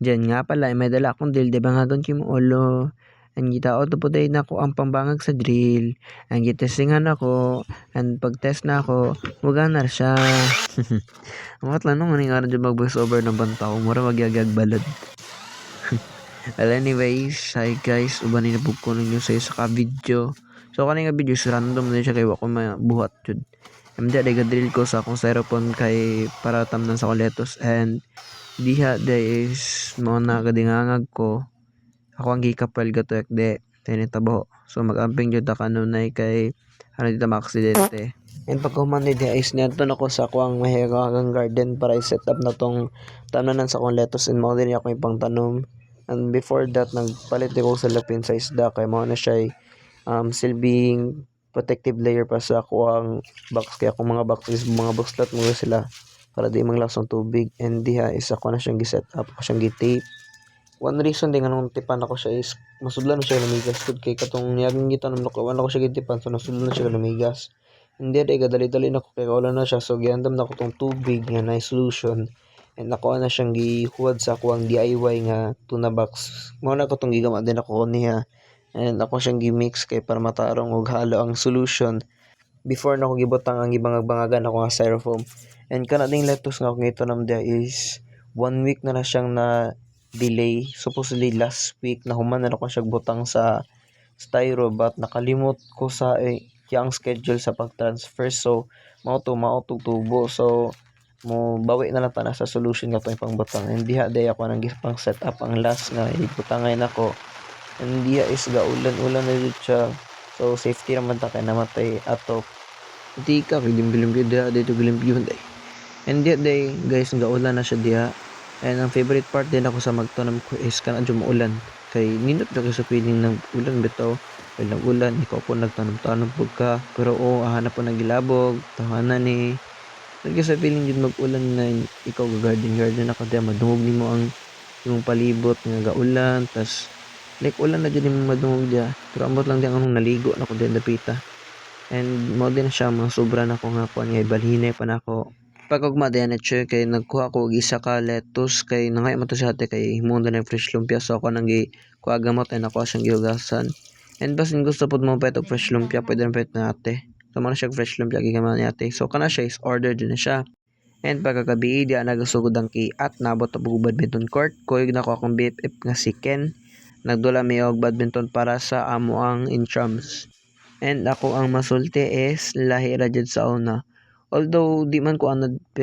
Diyan nga pala may dala akong drill, 'di ba nga gon mo ulo. Ang gitaod po day nako ang pambangag sa drill. Ang gitestingan ako, and pag-test na ako, mugana siya. Amat lang nung nga radyo mag-voice over ng bantaw, mura magyagag balod. Well, anyways, hi guys, uban ni napug ko ninyo sa isa ka video. So kani nga video is random din siya kay wa ko mabuhat jud. MD day drill ko sa akong styrofoam kay para tamnan sa koletos, and diha day is mo na kadingangag ko. Ako ang gikapel gato de tinitabo. So mag-amping jud ta kanunay kay ano dito maaksidente. And pag humanay di is niadton ako sa ako ang mahigagang garden para i-set up na tong tananan sa akong lettuce, and mao din ako ipang tanom. And before that nagpalit ko sa lapin sa isda kay mao na siya silbing protective layer pa sa ako ang box, kaya akong mga box is mga boxlat mo sila para di manglasong tubig. And diha is ako na siyang gi-set up, ako siyang gi-tape. One reason din nga nung tipan ako siya is masudlan na siya lumigas tud kay katong niyaging gitanom ko wala ko siya gitipan, so nasudlan na siya lumigas. Hindi day gadali-dali na ko kay wala na siya, so giandam na ko tong tubig nga na solution, and nakuha na siyang gihuwad sa ako ang DIY nga tuna box. Mao na ko tong gigama din ako niya, and ako siyang gi-mix kay para matarong og halo ang solution before na ko gibutang ang gibangag-bangagan ako nga styrofoam. And kana ding lettuce nga ako gitanam dia is 1 week na siyang na delay. Supposedly last week na human na ako siya butang sa styro, but nakalimot ko sa yang schedule sa pag-transfer, so mao tubo, so mo bawi na lang ta na sa solution nga to ipang butang. And diha day ako nang gipang set up ang last nga ibutangay nako, and diha is gaulan-ulan na jud siya, so safety naman ta kay namatay ato di ka gilimbilin diha dito gilimbilin day. And diha day guys gaulan na siya diha. And ang favorite part din ako sa magtanong ko is kana dyan maulan. Kay nindot na sa piling ng ulan bitaw. Kay nag-ulan, ikaw po nagtanong-tanong po ka. Pero hanap po nagilabog, tahanan ni. Nagka sa piling dyan mag-ulan na ikaw garden ako diya. Madungog ni mo ang yung palibot nga gaulan. Tas like ulan na dyan yung madungog diya. Pero ambot lang diyan anong naligo na ko diyan dapita. And mo din siya mga sobra na ko nga po niya. Balhinay pa na ako. Pagkagma din at siya kay nagkuha ko isa ka lettuce kay nangay mo to siya ate kay himong na fresh lumpia, so ako nang kuha gamot ay nakuha siyang gihugasan. And basin gusto pod mo pa ito fresh lumpia pwede rin pwede na ate, so man siya fresh lumpia gigaman ni ate, so kana siya is order din na siya. And pagkagabi di nagasugod ang at nabot ta pug badminton court kuyog na ko akong BFF nga si Ken, nagdula mi og badminton para sa amo ang intrams. And ako ang masulti is lahi ra jud sa una, although di man ko anad pero